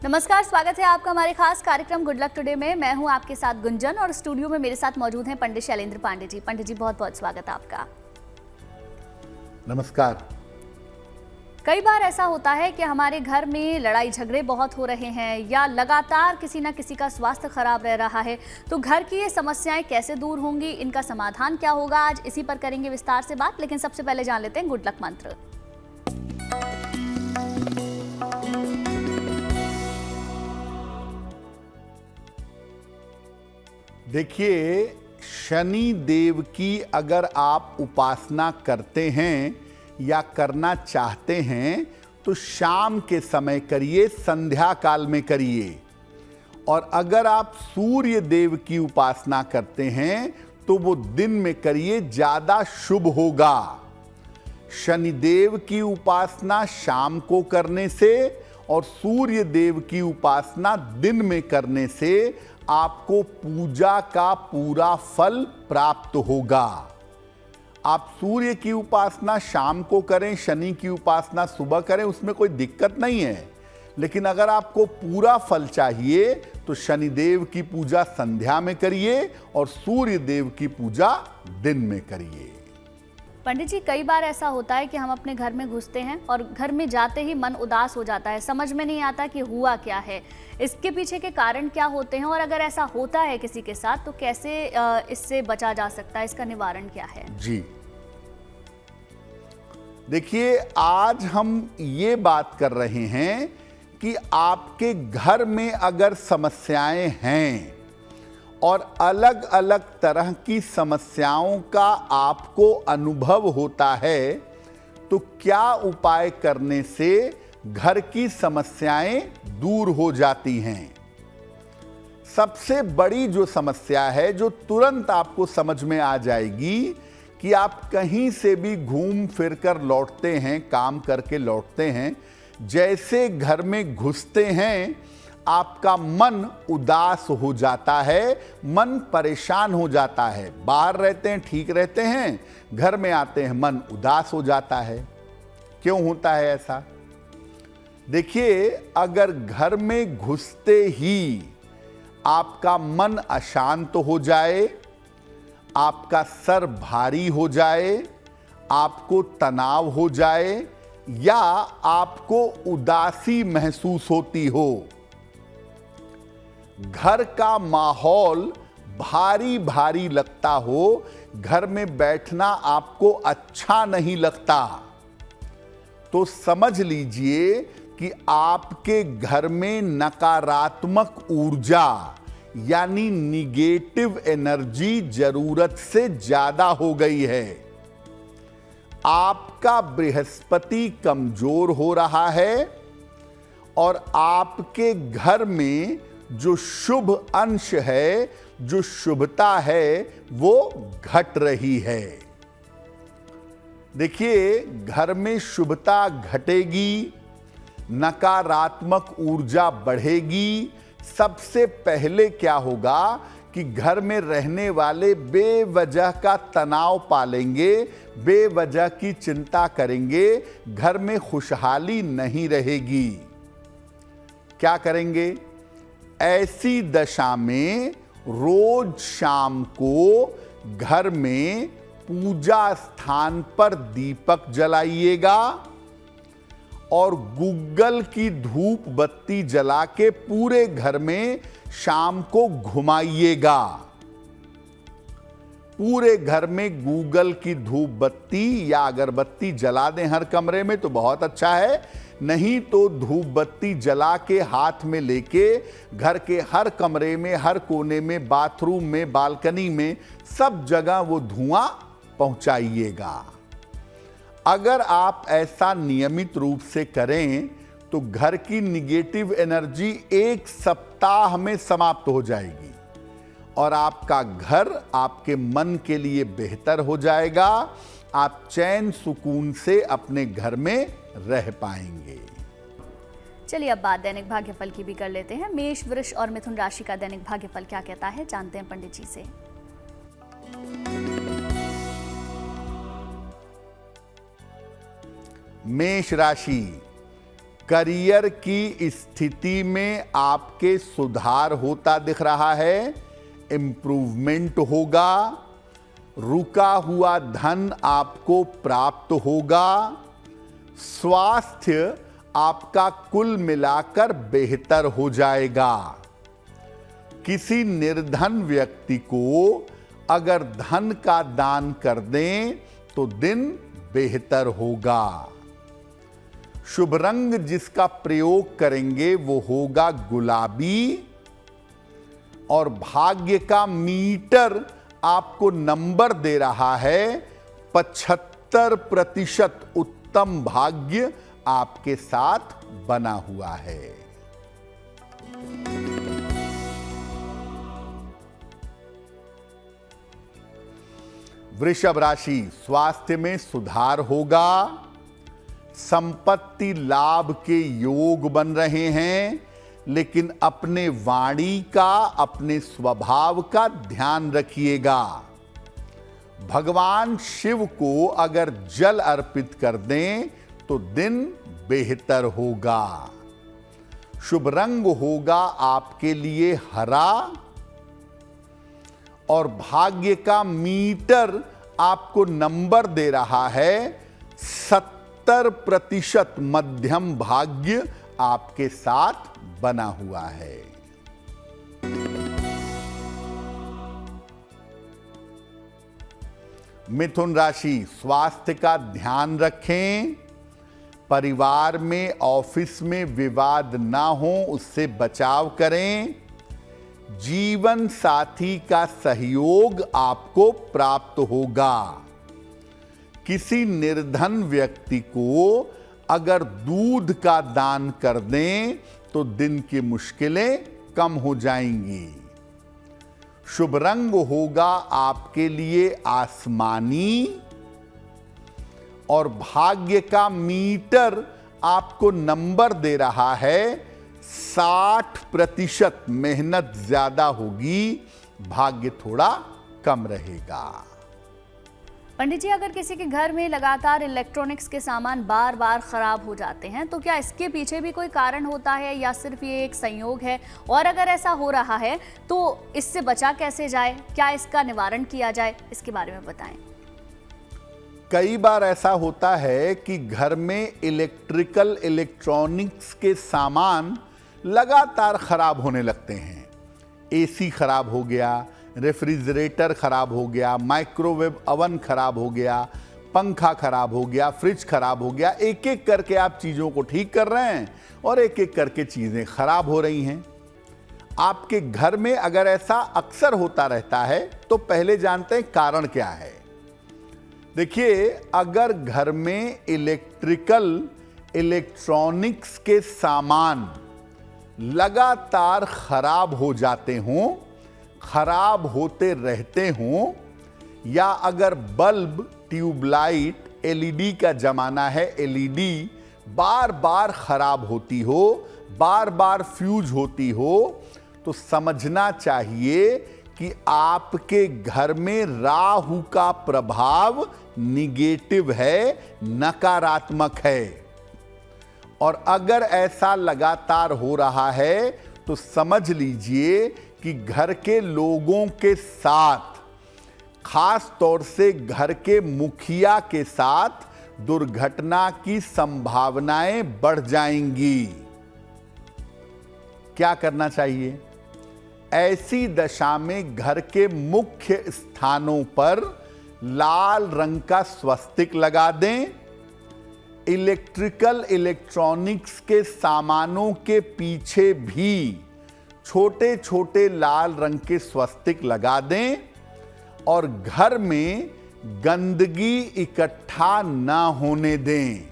नमस्कार, स्वागत है आपका हमारे खास कार्यक्रम गुड लक टुडे में। मैं हूं आपके साथ गुंजन और स्टूडियो में मेरे साथ मौजूद हैं पंडित शैलेंद्र पांडे जी। पंडित जी, बहुत बहुत स्वागत है आपका। नमस्कार। कई बार ऐसा होता है कि हमारे घर में लड़ाई झगड़े बहुत हो रहे हैं या लगातार किसी न किसी का स्वास्थ्य खराब रह रहा है, तो घर की ये समस्याएं कैसे दूर होंगी, इनका समाधान क्या होगा, आज इसी पर करेंगे विस्तार से बात। लेकिन सबसे पहले जान लेते हैं गुड लक मंत्र। देखिए, शनि देव की अगर आप उपासना करते हैं या करना चाहते हैं तो शाम के समय करिए, संध्या काल में करिए। और अगर आप सूर्य देव की उपासना करते हैं तो वो दिन में करिए, ज्यादा शुभ होगा। शनि देव की उपासना शाम को करने से और सूर्य देव की उपासना दिन में करने से आपको पूजा का पूरा फल प्राप्त होगा। आप सूर्य की उपासना शाम को करें, शनि की उपासना सुबह करें, उसमें कोई दिक्कत नहीं है। लेकिन अगर आपको पूरा फल चाहिए तो शनि देव की पूजा संध्या में करिए और सूर्य देव की पूजा दिन में करिए। पंडित जी, कई बार ऐसा होता है कि हम अपने घर में घुसते हैं और घर में जाते ही मन उदास हो जाता है, समझ में नहीं आता कि हुआ क्या है, इसके पीछे के कारण क्या होते हैं, और अगर ऐसा होता है किसी के साथ तो कैसे इससे बचा जा सकता है, इसका निवारण क्या है? जी देखिए, आज हम ये बात कर रहे हैं कि आपके घर में अगर समस्याएं हैं और अलग अलग तरह की समस्याओं का आपको अनुभव होता है तो क्या उपाय करने से घर की समस्याएं दूर हो जाती हैं। सबसे बड़ी जो समस्या है, जो तुरंत आपको समझ में आ जाएगी कि आप कहीं से भी घूम फिर कर लौटते हैं, काम करके लौटते हैं, जैसे घर में घुसते हैं आपका मन उदास हो जाता है, मन परेशान हो जाता है। बाहर रहते हैं ठीक रहते हैं, घर में आते हैं मन उदास हो जाता है। क्यों होता है ऐसा? देखिए, अगर घर में घुसते ही आपका मन अशांत हो जाए, आपका सर भारी हो जाए, आपको तनाव हो जाए या आपको उदासी महसूस होती हो, घर का माहौल भारी भारी लगता हो, घर में बैठना आपको अच्छा नहीं लगता, तो समझ लीजिए कि आपके घर में नकारात्मक ऊर्जा यानी निगेटिव एनर्जी जरूरत से ज्यादा हो गई है। आपका बृहस्पति कमजोर हो रहा है और आपके घर में जो शुभ अंश है, जो शुभता है, वो घट रही है। देखिए, घर में शुभता घटेगी, नकारात्मक ऊर्जा बढ़ेगी। सबसे पहले क्या होगा कि घर में रहने वाले बेवजह का तनाव पालेंगे, बेवजह की चिंता करेंगे, घर में खुशहाली नहीं रहेगी। क्या करेंगे? ऐसी दशा में रोज शाम को घर में पूजा स्थान पर दीपक जलाइएगा और गुग्गल की धूप बत्ती जला के पूरे घर में शाम को घुमाइएगा। पूरे घर में गूगल की धूप बत्ती या अगरबत्ती जला दें हर कमरे में तो बहुत अच्छा है, नहीं तो धूप बत्ती जला के हाथ में लेके घर के हर कमरे में, हर कोने में, बाथरूम में, बालकनी में, सब जगह वो धुआं पहुंचाइएगा। अगर आप ऐसा नियमित रूप से करें तो घर की निगेटिव एनर्जी 1 सप्ताह में समाप्त हो जाएगी और आपका घर आपके मन के लिए बेहतर हो जाएगा। आप चैन सुकून से अपने घर में रह पाएंगे। चलिए, अब बात दैनिक भाग्यफल की भी कर लेते हैं। मेष, वृष और मिथुन राशि का दैनिक भाग्यफल क्या कहता है, जानते हैं पंडित जी से। मेष राशि, करियर की स्थिति में आपके सुधार होता दिख रहा है, इम्प्रूवमेंट होगा। रुका हुआ धन आपको प्राप्त होगा। स्वास्थ्य आपका कुल मिलाकर बेहतर हो जाएगा। किसी निर्धन व्यक्ति को अगर धन का दान कर दें तो दिन बेहतर होगा। शुभ रंग जिसका प्रयोग करेंगे वो होगा गुलाबी। और भाग्य का मीटर आपको नंबर दे रहा है 75% उत्तम भाग्य आपके साथ बना हुआ है। वृषभ राशि, स्वास्थ्य में सुधार होगा। संपत्ति लाभ के योग बन रहे हैं, लेकिन अपने वाणी का, अपने स्वभाव का ध्यान रखिएगा। भगवान शिव को अगर जल अर्पित कर दें तो दिन बेहतर होगा। शुभ रंग होगा आपके लिए हरा। और भाग्य का मीटर आपको नंबर दे रहा है 70% मध्यम भाग्य आपके साथ बना हुआ है। मिथुन राशि, स्वास्थ्य का ध्यान रखें। परिवार में, ऑफिस में विवाद ना हो, उससे बचाव करें। जीवन साथी का सहयोग आपको प्राप्त होगा। किसी निर्धन व्यक्ति को अगर दूध का दान कर दें तो दिन की मुश्किलें कम हो जाएंगी। शुभ रंग होगा आपके लिए आसमानी। और भाग्य का मीटर आपको नंबर दे रहा है 60%। मेहनत ज्यादा होगी, भाग्य थोड़ा कम रहेगा। पंडित जी, अगर किसी के घर में लगातार इलेक्ट्रॉनिक्स के सामान बार बार खराब हो जाते हैं तो क्या इसके पीछे भी कोई कारण होता है या सिर्फ ये एक संयोग है? और अगर ऐसा हो रहा है तो इससे बचा कैसे जाए? क्या इसका निवारण किया जाए? इसके बारे में बताएं। कई बार ऐसा होता है कि घर में इलेक्ट्रॉनिक्स के सामान लगातार खराब होने लगते हैं। एसी खराब हो गया, रेफ्रिजरेटर खराब हो गया, माइक्रोवेव अवन खराब हो गया, पंखा खराब हो गया, फ्रिज खराब हो गया। एक एक करके आप चीज़ों को ठीक कर रहे हैं और एक एक करके चीज़ें खराब हो रही हैं। आपके घर में अगर ऐसा अक्सर होता रहता है तो पहले जानते हैं कारण क्या है। देखिए, अगर घर में इलेक्ट्रॉनिक्स के सामान लगातार खराब हो जाते हों, खराब होते रहते हों, या अगर बल्ब, ट्यूबलाइट, एलईडी का जमाना है, एलईडी बार बार खराब होती हो, बार बार फ्यूज होती हो, तो समझना चाहिए कि आपके घर में राहु का प्रभाव निगेटिव है, नकारात्मक है। और अगर ऐसा लगातार हो रहा है तो समझ लीजिए कि घर के लोगों के साथ, खास तौर से घर के मुखिया के साथ दुर्घटना की संभावनाएं बढ़ जाएंगी। क्या करना चाहिए? ऐसी दशा में घर के मुख्य स्थानों पर लाल रंग का स्वस्तिक लगा दें। इलेक्ट्रॉनिक्स के सामानों के पीछे भी छोटे छोटे लाल रंग के स्वस्तिक लगा दें। और घर में गंदगी इकट्ठा ना होने दें,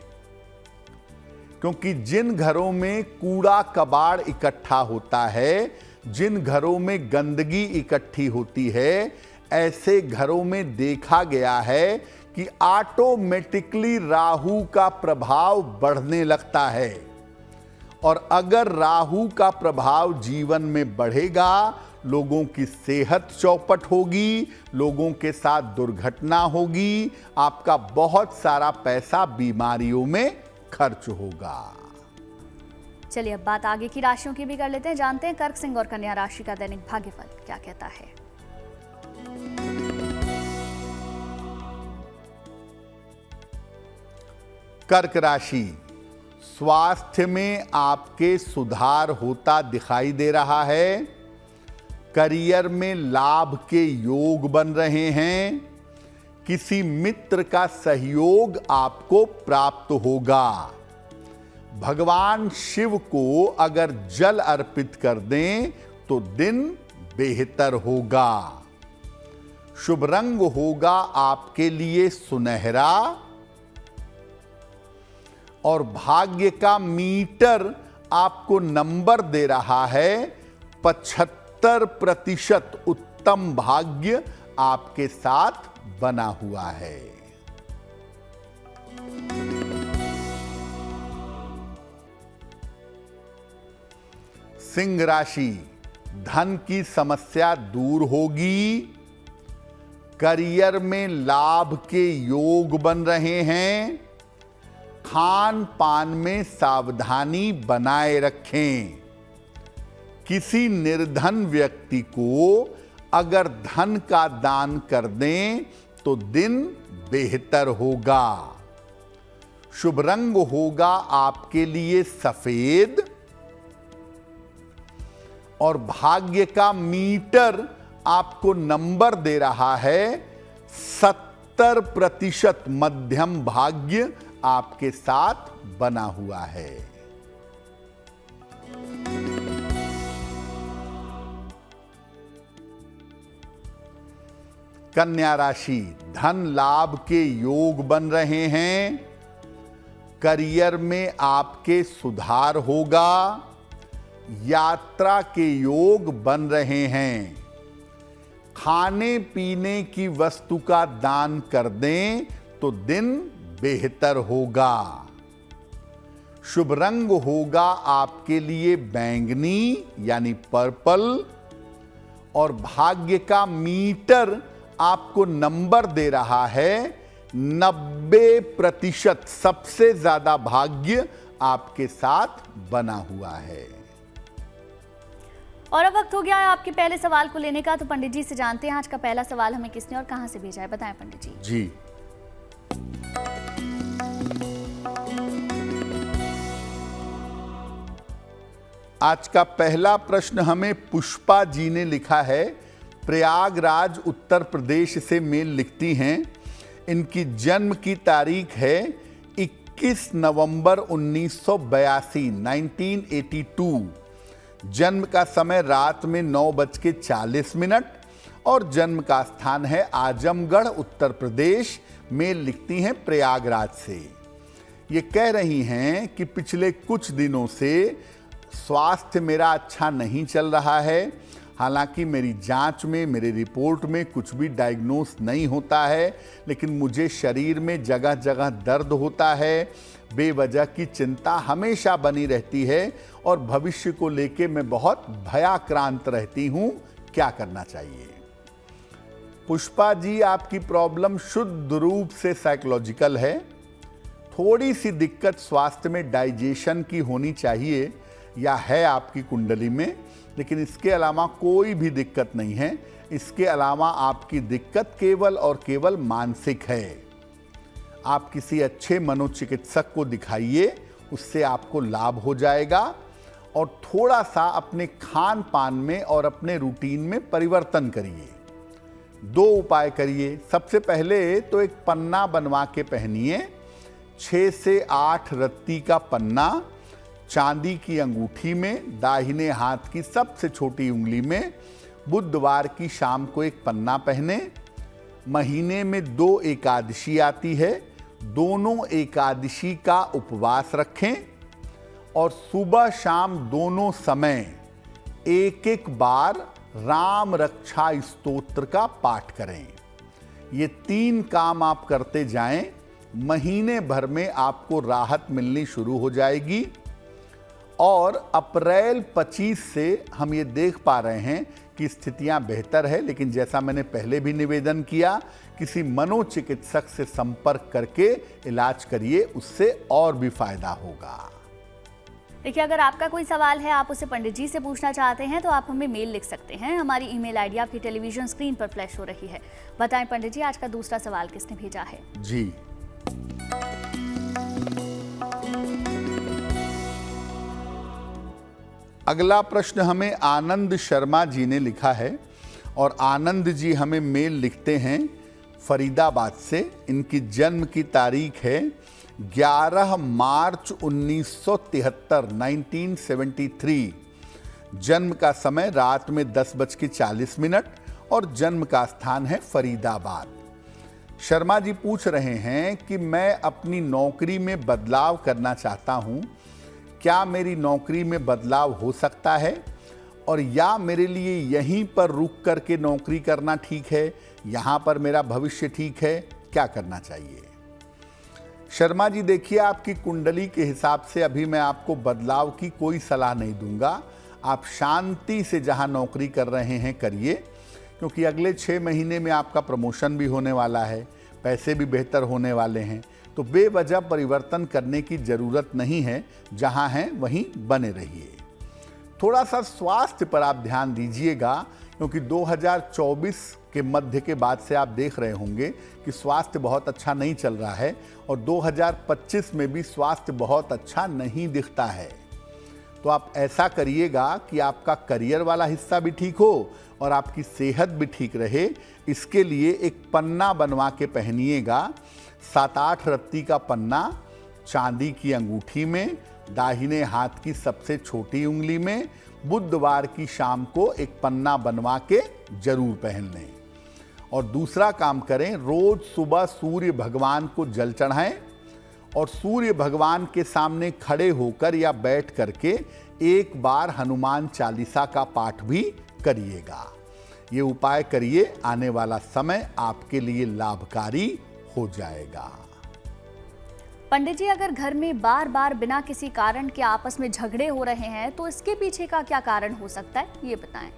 क्योंकि जिन घरों में कूड़ा कबाड़ इकट्ठा होता है, जिन घरों में गंदगी इकट्ठी होती है, ऐसे घरों में देखा गया है कि ऑटोमेटिकली राहु का प्रभाव बढ़ने लगता है। और अगर राहु का प्रभाव जीवन में बढ़ेगा, लोगों की सेहत चौपट होगी, लोगों के साथ दुर्घटना होगी, आपका बहुत सारा पैसा बीमारियों में खर्च होगा। चलिए अब बात आगे की राशियों की भी कर लेते हैं। जानते हैं कर्क, सिंह और कन्या राशि का दैनिक भाग्यफल क्या कहता है। कर्क राशि, स्वास्थ्य में आपके सुधार होता दिखाई दे रहा है। करियर में लाभ के योग बन रहे हैं। किसी मित्र का सहयोग आपको प्राप्त होगा। भगवान शिव को अगर जल अर्पित कर दें तो दिन बेहतर होगा। शुभ रंग होगा आपके लिए सुनहरा और भाग्य का मीटर आपको नंबर दे रहा है 75% उत्तम भाग्य आपके साथ बना हुआ है। सिंह राशि, धन की समस्या दूर होगी। करियर में लाभ के योग बन रहे हैं। खान पान में सावधानी बनाए रखें। किसी निर्धन व्यक्ति को अगर धन का दान कर दें तो दिन बेहतर होगा। शुभ रंग होगा आपके लिए सफेद और भाग्य का मीटर आपको नंबर दे रहा है 70% मध्यम भाग्य आपके साथ बना हुआ है। कन्या राशि, धन लाभ के योग बन रहे हैं। करियर में आपके सुधार होगा। यात्रा के योग बन रहे हैं। खाने पीने की वस्तु का दान कर दें तो दिन बेहतर होगा। शुभ रंग होगा आपके लिए बैंगनी यानी पर्पल और भाग्य का मीटर आपको नंबर दे रहा है 90%। सबसे ज्यादा भाग्य आपके साथ बना हुआ है। और अब वक्त हो गया है आपके पहले सवाल को लेने का, तो पंडित जी से जानते हैं आज का पहला सवाल हमें किसने और कहां से भेजा है। बताएं पंडित जी। जी, आज का पहला प्रश्न हमें पुष्पा जी ने लिखा है। प्रयागराज उत्तर प्रदेश से मेल लिखती हैं। इनकी जन्म की तारीख है 21 नवंबर 1982 1982। जन्म का समय रात में 9:40 और जन्म का स्थान है आजमगढ़ उत्तर प्रदेश। मेल लिखती हैं प्रयागराज से। ये कह रही हैं कि पिछले कुछ दिनों से स्वास्थ्य मेरा अच्छा नहीं चल रहा है। हालांकि मेरी जांच में, मेरी रिपोर्ट में कुछ भी डायग्नोस नहीं होता है, लेकिन मुझे शरीर में जगह जगह दर्द होता है। बेवजह की चिंता हमेशा बनी रहती है और भविष्य को लेके मैं बहुत भयाक्रांत रहती हूं। क्या करना चाहिए? पुष्पा जी, आपकी प्रॉब्लम शुद्ध रूप से साइकोलॉजिकल है। थोड़ी सी दिक्कत स्वास्थ्य में डाइजेशन की होनी चाहिए या है आपकी कुंडली में, लेकिन इसके अलावा कोई भी दिक्कत नहीं है। इसके अलावा आपकी दिक्कत केवल और केवल मानसिक है। आप किसी अच्छे मनोचिकित्सक को दिखाइए, उससे आपको लाभ हो जाएगा। और थोड़ा सा अपने खान पान में और अपने रूटीन में परिवर्तन करिए। 2 उपाय करिए। सबसे पहले तो एक पन्ना बनवा के पहनिए। 6 से 8 रत्ती का पन्ना चांदी की अंगूठी में, दाहिने हाथ की सबसे छोटी उंगली में। बुधवार की शाम को एक पन्ना पहने। महीने में 2 एकादशी आती है, दोनों एकादशी का उपवास रखें और सुबह शाम दोनों समय एक बार राम रक्षा स्तोत्र का पाठ करें। ये 3 काम आप करते जाएं, महीने भर में आपको राहत मिलनी शुरू हो जाएगी। और अप्रैल 25 से हम ये देख पा रहे हैं कि स्थितियां बेहतर है। लेकिन जैसा मैंने पहले भी निवेदन किया, किसी मनोचिकित्सक से संपर्क करके इलाज करिए, उससे और भी फायदा होगा। देखिए, अगर आपका कोई सवाल है, आप उसे पंडित जी से पूछना चाहते हैं तो आप हमें मेल लिख सकते हैं। हमारी ईमेल आईडी आपकी टेलीविजन स्क्रीन पर फ्लैश हो रही है। बताएं पंडित जी, आज का दूसरा सवाल किसने भेजा है? जी, अगला प्रश्न हमें आनंद शर्मा जी ने लिखा है और आनंद जी हमें मेल लिखते हैं फरीदाबाद से। इनकी जन्म की तारीख है 11 मार्च 1973, 1973। जन्म का समय रात में 10:40 और जन्म का स्थान है फरीदाबाद। शर्मा जी पूछ रहे हैं कि मैं अपनी नौकरी में बदलाव करना चाहता हूं, क्या मेरी नौकरी में बदलाव हो सकता है और या मेरे लिए यहीं पर रुक करके नौकरी करना ठीक है, यहां पर मेरा भविष्य ठीक है, क्या करना चाहिए? शर्मा जी देखिए, आपकी कुंडली के हिसाब से अभी मैं आपको बदलाव की कोई सलाह नहीं दूंगा। आप शांति से जहां नौकरी कर रहे हैं करिए, क्योंकि अगले 6 महीने में आपका प्रमोशन भी होने वाला है, पैसे भी बेहतर होने वाले हैं। तो बेवजह परिवर्तन करने की ज़रूरत नहीं है, जहां हैं वहीं बने रहिए। थोड़ा सा स्वास्थ्य पर आप ध्यान दीजिएगा, क्योंकि 2024 के मध्य के बाद से आप देख रहे होंगे कि स्वास्थ्य बहुत अच्छा नहीं चल रहा है और 2025 में भी स्वास्थ्य बहुत अच्छा नहीं दिखता है। तो आप ऐसा करिएगा कि आपका करियर वाला हिस्सा भी ठीक हो और आपकी सेहत भी ठीक रहे। इसके लिए एक पन्ना बनवा के पहनिएगा, 7-8 रत्ती का पन्ना, चांदी की अंगूठी में, दाहिने हाथ की सबसे छोटी उंगली में। बुधवार की शाम को एक पन्ना बनवा के जरूर पहन लें। और दूसरा काम करें, रोज सुबह सूर्य भगवान को जल चढ़ाएं और सूर्य भगवान के सामने खड़े होकर या बैठ करके एक बार हनुमान चालीसा का पाठ भी करिएगा। ये उपाय करिए, आने वाला समय आपके लिए लाभकारी हो जाएगा। पंडित जी, अगर घर में बार बार बिना किसी कारण के आपस में झगड़े हो रहे हैं तो इसके पीछे का क्या कारण हो सकता है, ये बताएं।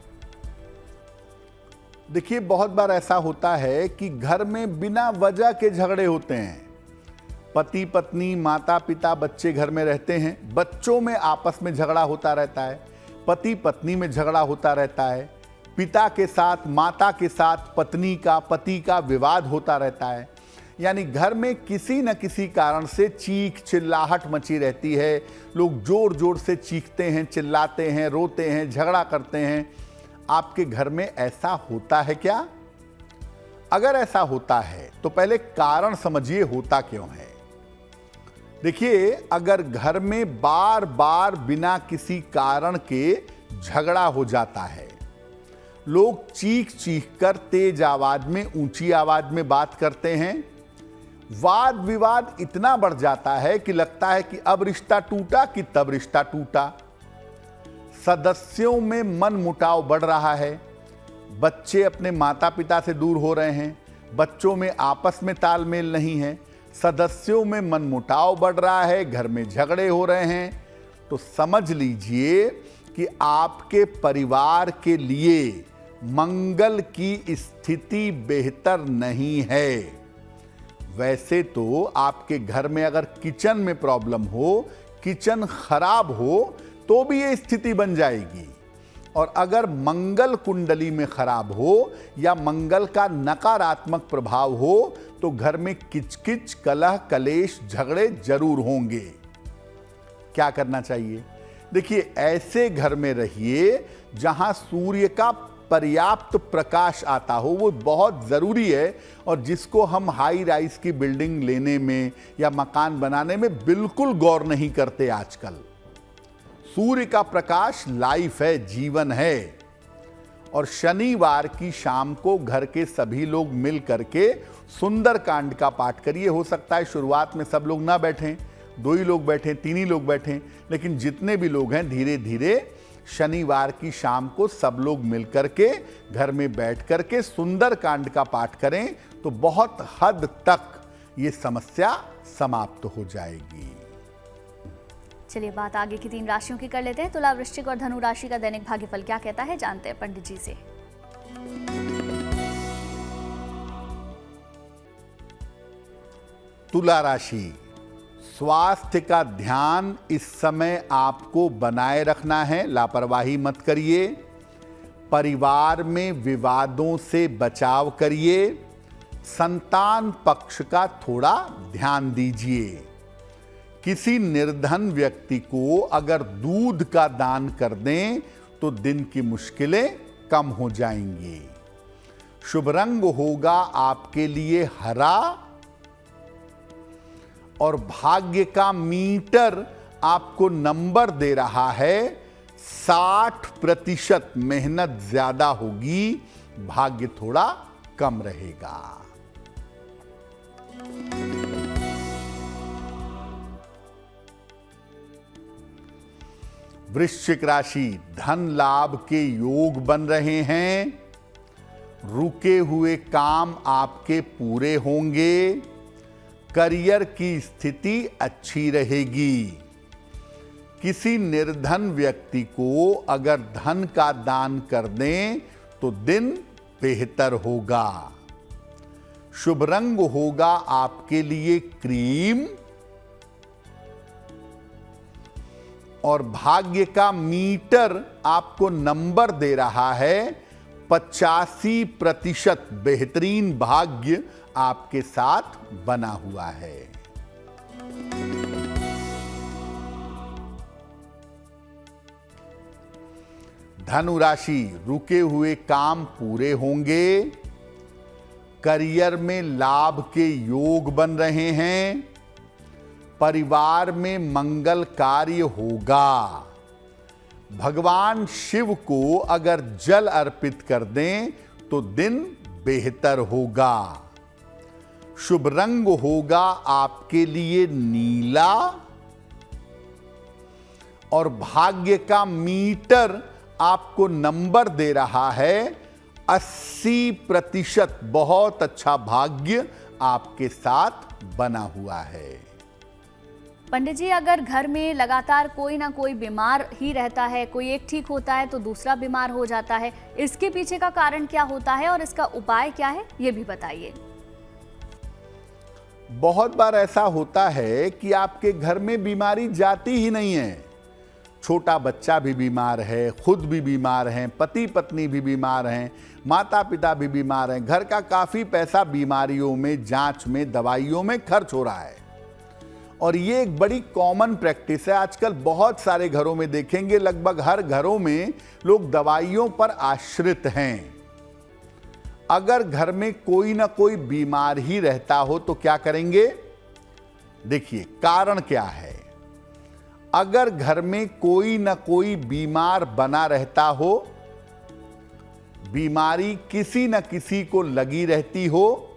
देखिए, बहुत बार ऐसा होता है कि घर में बिना वजह के झगड़े होते हैं। पति पत्नी, माता पिता, बच्चे घर में रहते हैं, बच्चों में आपस में झगड़ा होता रहता है, पति पत्नी में झगड़ा होता रहता है, पिता के साथ, माता के साथ पति का विवाद होता रहता है। यानी घर में किसी न किसी कारण से चीख चिल्लाहट मची रहती है। लोग जोर जोर से चीखते हैं, चिल्लाते हैं, रोते हैं, झगड़ा करते हैं। आपके घर में ऐसा होता है क्या? अगर ऐसा होता है तो पहले कारण समझिए, होता क्यों है। देखिए, अगर घर में बार बार बिना किसी कारण के झगड़ा हो जाता है, लोग चीख चीख कर तेज आवाज में, ऊंची आवाज में बात करते हैं, वाद विवाद इतना बढ़ जाता है कि लगता है कि अब रिश्ता टूटा कि तब रिश्ता टूटा। सदस्यों में मन मुटाव बढ़ रहा है, बच्चे अपने माता पिता से दूर हो रहे हैं, बच्चों में आपस में तालमेल नहीं है, सदस्यों में मन मुटाव बढ़ रहा है, घर में झगड़े हो रहे हैं, तो समझ लीजिए कि आपके परिवार के लिए मंगल की स्थिति बेहतर नहीं है। वैसे तो आपके घर में अगर किचन में प्रॉब्लम हो, किचन खराब हो, तो भी ये स्थिति बन जाएगी। और अगर मंगल कुंडली में खराब हो या मंगल का नकारात्मक प्रभाव हो तो घर में किचकिच, कलह, कलेश, झगड़े जरूर होंगे। क्या करना चाहिए? देखिए, ऐसे घर में रहिए जहां सूर्य का पर्याप्त प्रकाश आता हो, वो बहुत ज़रूरी है। और जिसको हम हाई राइज की बिल्डिंग लेने में या मकान बनाने में बिल्कुल गौर नहीं करते आजकल। सूर्य का प्रकाश लाइफ है, जीवन है। और शनिवार की शाम को घर के सभी लोग मिल करके सुंदरकांड का पाठ करिए। हो सकता है शुरुआत में सब लोग ना बैठें, 2 ही लोग बैठें, 3 ही लोग बैठें, लेकिन जितने भी लोग हैं धीरे धीरे शनिवार की शाम को सब लोग मिल करके घर में बैठ करके सुंदरकांड का पाठ करें तो बहुत हद तक ये समस्या समाप्त हो जाएगी। चलिए, बात आगे की 3 राशियों की कर लेते हैं। तुला, वृश्चिक और धनु राशि का दैनिक भाग्यफल क्या कहता है, जानते हैं पंडित जी से। तुला राशि, स्वास्थ्य का ध्यान इस समय आपको बनाए रखना है, लापरवाही मत करिए। परिवार में विवादों से बचाव करिए। संतान पक्ष का थोड़ा ध्यान दीजिए। किसी निर्धन व्यक्ति को अगर दूध का दान कर दें तो दिन की मुश्किलें कम हो जाएंगी। शुभ रंग होगा आपके लिए हरा और भाग्य का मीटर आपको नंबर दे रहा है 60%। मेहनत ज्यादा होगी, भाग्य थोड़ा कम रहेगा। वृश्चिक राशि, धन लाभ के योग बन रहे हैं। रुके हुए काम आपके पूरे होंगे। करियर की स्थिति अच्छी रहेगी। किसी निर्धन व्यक्ति को अगर धन का दान कर दें तो दिन बेहतर होगा। शुभ रंग होगा आपके लिए क्रीम और भाग्य का मीटर आपको नंबर दे रहा है 85%। बेहतरीन भाग्य आपके साथ बना हुआ है। धनु राशि, रुके हुए काम पूरे होंगे। करियर में लाभ के योग बन रहे हैं। परिवार में मंगल कार्य होगा। भगवान शिव को अगर जल अर्पित कर दें तो दिन बेहतर होगा। शुभ रंग होगा आपके लिए नीला और भाग्य का मीटर आपको नंबर दे रहा है 80%। बहुत अच्छा भाग्य आपके साथ बना हुआ है। पंडित जी, अगर घर में लगातार कोई ना कोई बीमार ही रहता है, कोई एक ठीक होता है तो दूसरा बीमार हो जाता है, इसके पीछे का कारण क्या होता है और इसका उपाय क्या है, ये भी बताइए। बहुत बार ऐसा होता है कि आपके घर में बीमारी जाती ही नहीं है। छोटा बच्चा भी बीमार है, खुद भी बीमार हैं, पति पत्नी भी बीमार हैं, माता पिता भी बीमार हैं। घर का काफी पैसा बीमारियों में, जांच में, दवाइयों में खर्च हो रहा है और ये एक बड़ी कॉमन प्रैक्टिस है। आजकल बहुत सारे घरों में देखेंगे, लगभग हर घरों में लोग दवाइयों पर आश्रित हैं। अगर घर में कोई ना कोई बीमार ही रहता हो तो क्या करेंगे? देखिए कारण क्या है। अगर घर में कोई ना कोई बीमार बना रहता हो, बीमारी किसी न किसी को लगी रहती हो,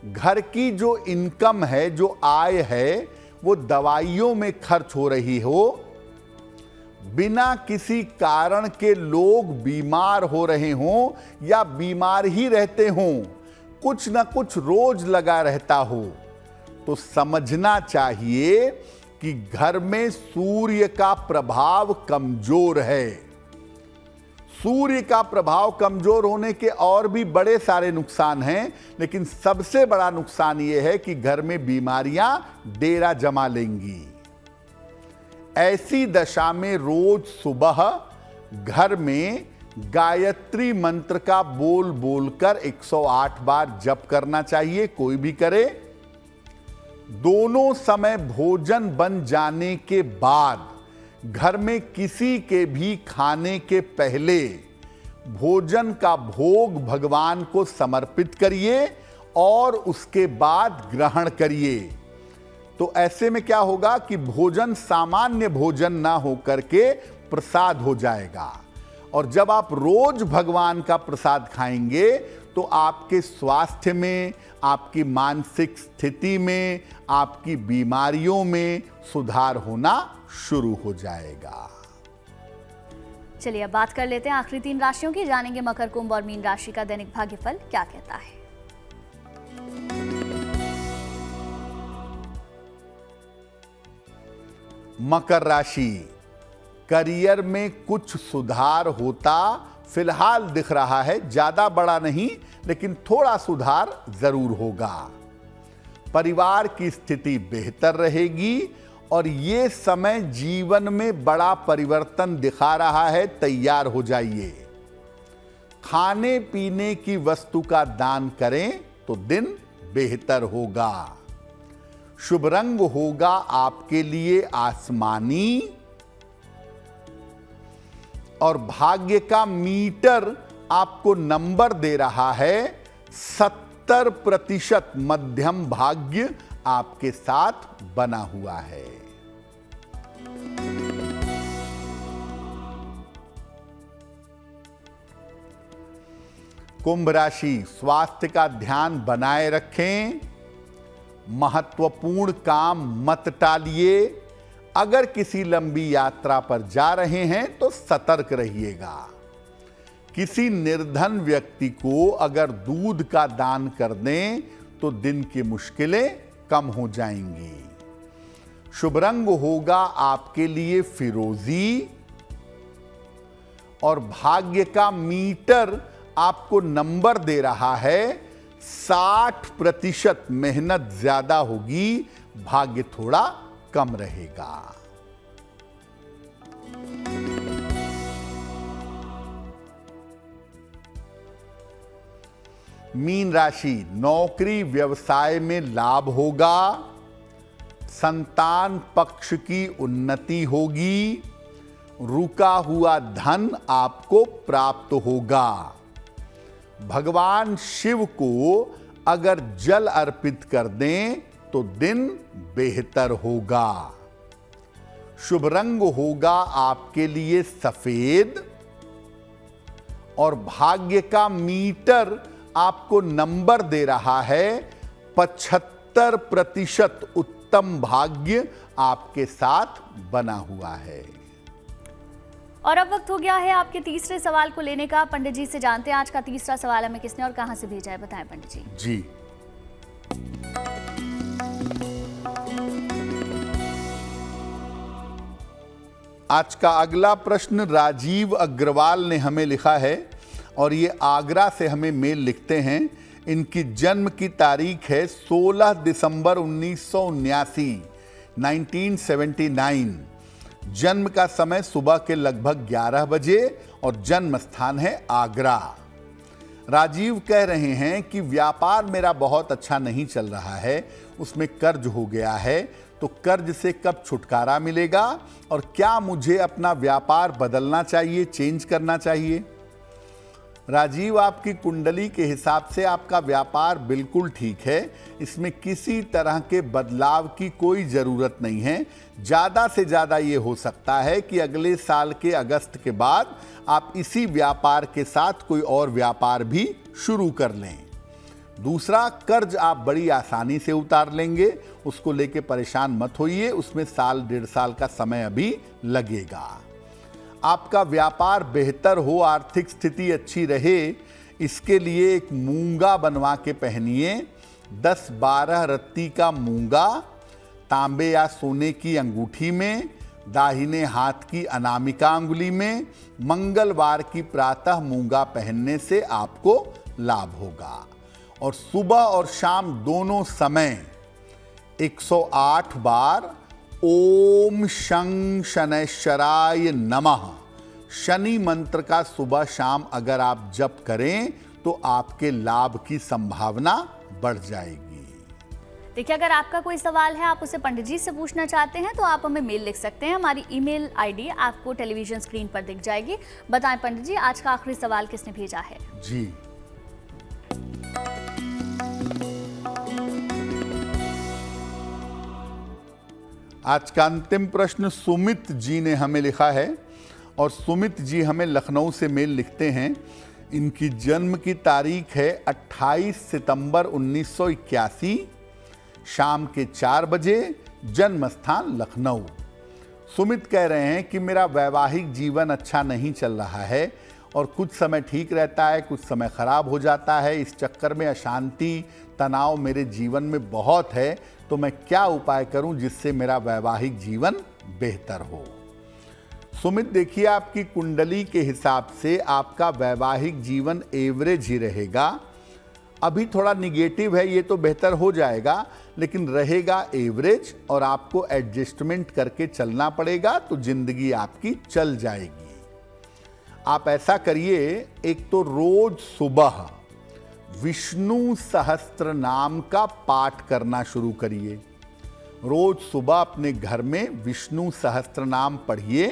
घर की जो इनकम है, जो आय है, वो दवाइयों में खर्च हो रही हो, बिना किसी कारण के लोग बीमार हो रहे हों या बीमार ही रहते हों, कुछ ना कुछ रोज लगा रहता हो, तो समझना चाहिए कि घर में सूर्य का प्रभाव कमजोर है। सूर्य का प्रभाव कमजोर होने के और भी बड़े सारे नुकसान हैं, लेकिन सबसे बड़ा नुकसान यह है कि घर में बीमारियां डेरा जमा लेंगी। ऐसी दशा में रोज सुबह घर में गायत्री मंत्र का बोल बोलकर 108 बार जप करना चाहिए, कोई भी करे। दोनों समय भोजन बन जाने के बाद घर में किसी के भी खाने के पहले भोजन का भोग भगवान को समर्पित करिए और उसके बाद ग्रहण करिए। तो ऐसे में क्या होगा कि भोजन सामान्य भोजन ना होकर के प्रसाद हो जाएगा। और जब आप रोज भगवान का प्रसाद खाएंगे तो आपके स्वास्थ्य में, आपकी मानसिक स्थिति में, आपकी बीमारियों में सुधार होना शुरू हो जाएगा। चलिए अब बात कर लेते हैं आखिरी 3 राशियों की। जानेंगे मकर, कुंभ और मीन राशि का दैनिक भाग्यफल क्या कहता है। मकर राशि, करियर में कुछ सुधार होता फिलहाल दिख रहा है, ज्यादा बड़ा नहीं लेकिन थोड़ा सुधार जरूर होगा। परिवार की स्थिति बेहतर रहेगी और ये समय जीवन में बड़ा परिवर्तन दिखा रहा है, तैयार हो जाइए। खाने पीने की वस्तु का दान करें तो दिन बेहतर होगा। शुभ रंग होगा आपके लिए आसमानी और भाग्य का मीटर आपको नंबर दे रहा है 70% मध्यम भाग्य आपके साथ बना हुआ है। कुंभ राशि, स्वास्थ्य का ध्यान बनाए रखें। महत्वपूर्ण काम मत टालिए। अगर किसी लंबी यात्रा पर जा रहे हैं तो सतर्क रहिएगा। किसी निर्धन व्यक्ति को अगर दूध का दान कर दें तो दिन की मुश्किलें कम हो जाएंगी। शुभ रंग होगा आपके लिए फिरोजी और भाग्य का मीटर आपको नंबर दे रहा है 60%। मेहनत ज्यादा होगी, भाग्य थोड़ा कम रहेगा। मीन राशि, नौकरी व्यवसाय में लाभ होगा। संतान पक्ष की उन्नति होगी। रुका हुआ धन आपको प्राप्त होगा। भगवान शिव को अगर जल अर्पित कर दें तो दिन बेहतर होगा। शुभ रंग होगा आपके लिए सफेद और भाग्य का मीटर आपको नंबर दे रहा है 75%। उत्तम भाग्य आपके साथ बना हुआ है। और अब वक्त हो गया है आपके तीसरे सवाल को लेने का। पंडित जी से जानते हैं आज का तीसरा सवाल हमें किसने और कहां से भेजा है, बताएं पंडित जी। जी, आज का अगला प्रश्न राजीव अग्रवाल ने हमें लिखा है और ये आगरा से हमें मेल लिखते हैं। इनकी जन्म की तारीख है 16 दिसंबर 1979। जन्म का समय सुबह के लगभग 11 बजे और जन्म स्थान है आगरा। राजीव कह रहे हैं कि व्यापार मेरा बहुत अच्छा नहीं चल रहा है, उसमें कर्ज हो गया है, तो कर्ज से कब छुटकारा मिलेगा और क्या मुझे अपना व्यापार बदलना चाहिए, चेंज करना चाहिए। राजीव, आपकी कुंडली के हिसाब से आपका व्यापार बिल्कुल ठीक है, इसमें किसी तरह के बदलाव की कोई ज़रूरत नहीं है। ज़्यादा से ज़्यादा ये हो सकता है कि अगले साल के अगस्त के बाद आप इसी व्यापार के साथ कोई और व्यापार भी शुरू कर लें। दूसरा, कर्ज आप बड़ी आसानी से उतार लेंगे, उसको लेके परेशान मत होइए, उसमें साल 1.5 साल का समय अभी लगेगा। आपका व्यापार बेहतर हो, आर्थिक स्थिति अच्छी रहे, इसके लिए एक मूंगा बनवा के पहनिए। 10-12 रत्ती का मूंगा तांबे या सोने की अंगूठी में, दाहिने हाथ की अनामिका अंगुली में। मंगलवार की प्रातः मूंगा पहनने से आपको लाभ होगा। और सुबह और शाम दोनों समय 108 बार ओम शं शनैश्चराय नमः शनि मंत्र का सुबह शाम अगर आप जप करें तो आपके लाभ की संभावना बढ़ जाएगी। देखिए, अगर आपका कोई सवाल है, आप उसे पंडित जी से पूछना चाहते हैं तो आप हमें मेल लिख सकते हैं। हमारी ईमेल आईडी आपको टेलीविजन स्क्रीन पर दिख जाएगी। बताएं पंडित जी, आज का आखिरी सवाल किसने भेजा है? जी, आज का अंतिम प्रश्न सुमित जी ने हमें लिखा है और सुमित जी हमें लखनऊ से मेल लिखते हैं। इनकी जन्म की तारीख है 28 सितंबर 1981, शाम के 4 बजे, जन्म स्थान लखनऊ। सुमित कह रहे हैं कि मेरा वैवाहिक जीवन अच्छा नहीं चल रहा है और कुछ समय ठीक रहता है, कुछ समय खराब हो जाता है। इस चक्कर में अशांति, तनाव मेरे जीवन में बहुत है, तो मैं क्या उपाय करूं जिससे मेरा वैवाहिक जीवन बेहतर हो। सुमित, देखिए, आपकी कुंडली के हिसाब से आपका वैवाहिक जीवन एवरेज ही रहेगा। अभी थोड़ा निगेटिव है, ये तो बेहतर हो जाएगा, लेकिन रहेगा एवरेज और आपको एडजस्टमेंट करके चलना पड़ेगा, तो जिंदगी आपकी चल जाएगी। आप ऐसा करिए, एक तो रोज सुबह विष्णु सहस्त्र नाम का पाठ करना शुरू करिए। रोज सुबह अपने घर में विष्णु सहस्त्र नाम पढ़िए।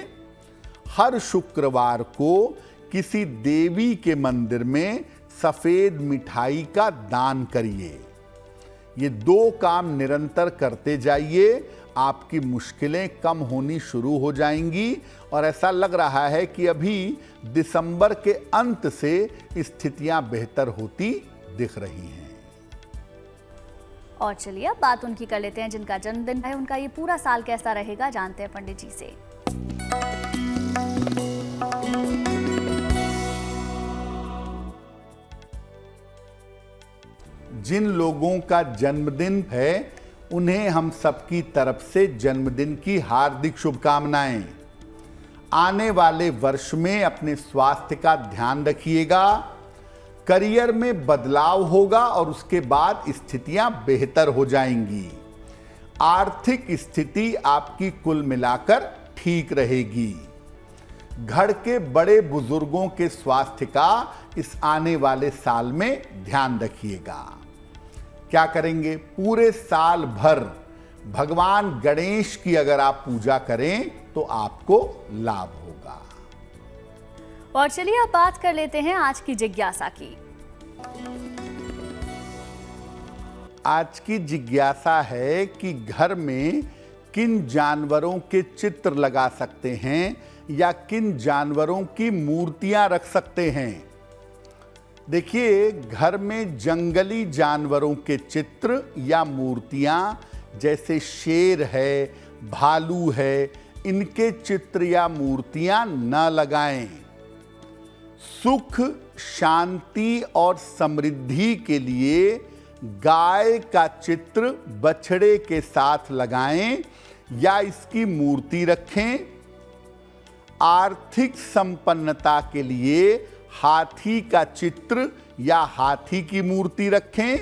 हर शुक्रवार को किसी देवी के मंदिर में सफेद मिठाई का दान करिए। ये 2 काम निरंतर करते जाइए, आपकी मुश्किलें कम होनी शुरू हो जाएंगी और ऐसा लग रहा है कि अभी दिसंबर के अंत से स्थितियां बेहतर होती दिख रही हैं। और चलिए अब बात उनकी कर लेते हैं जिनका जन्मदिन है, उनका ये पूरा साल कैसा रहेगा जानते हैं पंडित जी से। जिन लोगों का जन्मदिन है उन्हें हम सबकी तरफ से जन्मदिन की हार्दिक शुभकामनाएं। आने वाले वर्ष में अपने स्वास्थ्य का ध्यान रखिएगा। करियर में बदलाव होगा और उसके बाद स्थितियां बेहतर हो जाएंगी। आर्थिक स्थिति आपकी कुल मिलाकर ठीक रहेगी। घर के बड़े बुजुर्गों के स्वास्थ्य का इस आने वाले साल में ध्यान रखिएगा। क्या करेंगे? पूरे साल भर भगवान गणेश की अगर आप पूजा करें तो आपको लाभ होगा। और चलिए अब बात कर लेते हैं आज की जिज्ञासा की। आज की जिज्ञासा है कि घर में किन जानवरों के चित्र लगा सकते हैं या किन जानवरों की मूर्तियां रख सकते हैं। देखिए, घर में जंगली जानवरों के चित्र या मूर्तियां जैसे शेर है, भालू है, इनके चित्र या मूर्तियां न लगाएं। सुख, शांति और समृद्धि के लिए गाय का चित्र बछड़े के साथ लगाएं या इसकी मूर्ति रखें। आर्थिक संपन्नता के लिए हाथी का चित्र या हाथी की मूर्ति रखें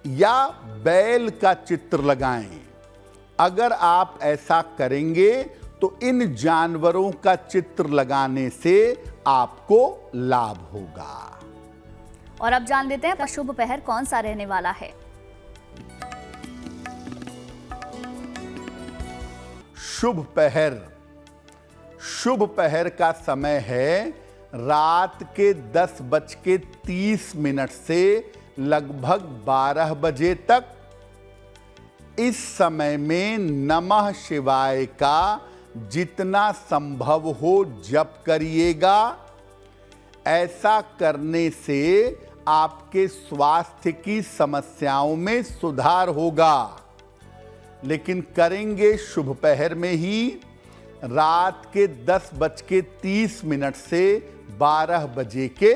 या बैल का चित्र लगाएं। अगर आप ऐसा करेंगे तो इन जानवरों का चित्र लगाने से आपको लाभ होगा। और अब जान लेते हैं का शुभ पहर कौन सा रहने वाला है। शुभ पहर का समय है रात के 10:30 से लगभग 12 बजे तक। इस समय में नमः शिवाय का जितना संभव हो जप करिएगा। ऐसा करने से आपके स्वास्थ्य की समस्याओं में सुधार होगा, लेकिन करेंगे शुभ पहर में ही, रात के 10:30 से 12 बजे के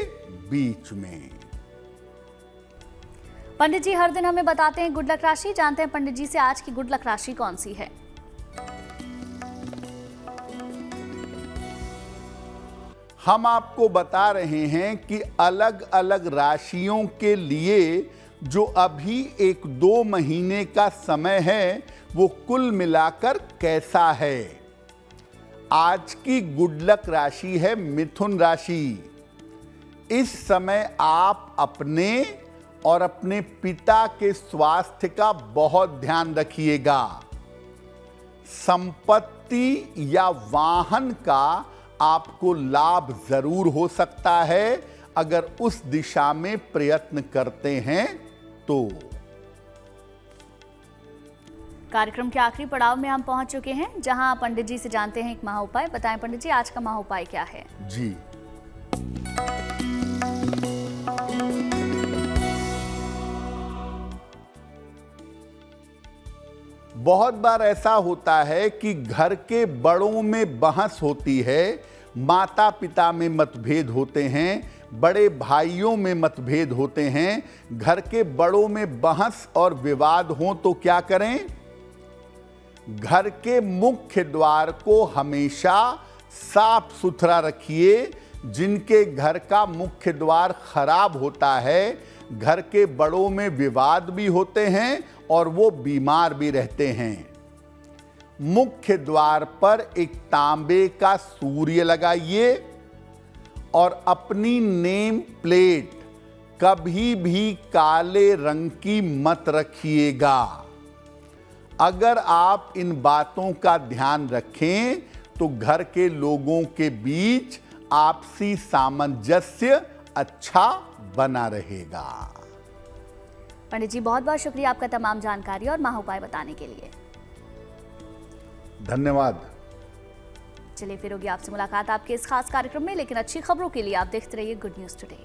बीच में। पंडित जी हर दिन हमें बताते हैं गुड लक राशि, जानते हैं पंडित जी से आज की गुड लक राशि कौन सी है। हम आपको बता रहे हैं कि अलग अलग राशियों के लिए जो अभी 1-2 महीने का समय है वो कुल मिलाकर कैसा है। आज की गुड लक राशि है मिथुन राशि। इस समय आप अपने और अपने पिता के स्वास्थ्य का बहुत ध्यान रखिएगा। संपत्ति या वाहन का आपको लाभ जरूर हो सकता है अगर उस दिशा में प्रयत्न करते हैं तो। कार्यक्रम के आखिरी पड़ाव में हम पहुंच चुके हैं, जहां पंडित जी से जानते हैं एक महा उपाय। बताएं पंडित जी आज का महा उपाय क्या है। जी, बहुत बार ऐसा होता है कि घर के बड़ों में बहस होती है, माता पिता में मतभेद होते हैं, बड़े भाइयों में मतभेद होते हैं। घर के बड़ों में बहस और विवाद हो तो क्या करें? घर के मुख्य द्वार को हमेशा साफ सुथरा रखिए। जिनके घर का मुख्य द्वार खराब होता है, घर के बड़ों में विवाद भी होते हैं और वो बीमार भी रहते हैं। मुख्य द्वार पर एक तांबे का सूर्य लगाइए और अपनी नेम प्लेट कभी भी काले रंग की मत रखिएगा। अगर आप इन बातों का ध्यान रखें तो घर के लोगों के बीच आपसी सामंजस्य अच्छा बना रहेगा। पंडित जी, बहुत बहुत शुक्रिया आपका तमाम जानकारी और महा उपाय बताने के लिए। धन्यवाद। चलिए फिर होगी आपसे मुलाकात आपके इस खास कार्यक्रम में, लेकिन अच्छी खबरों के लिए आप देखते रहिए गुड न्यूज टुडे।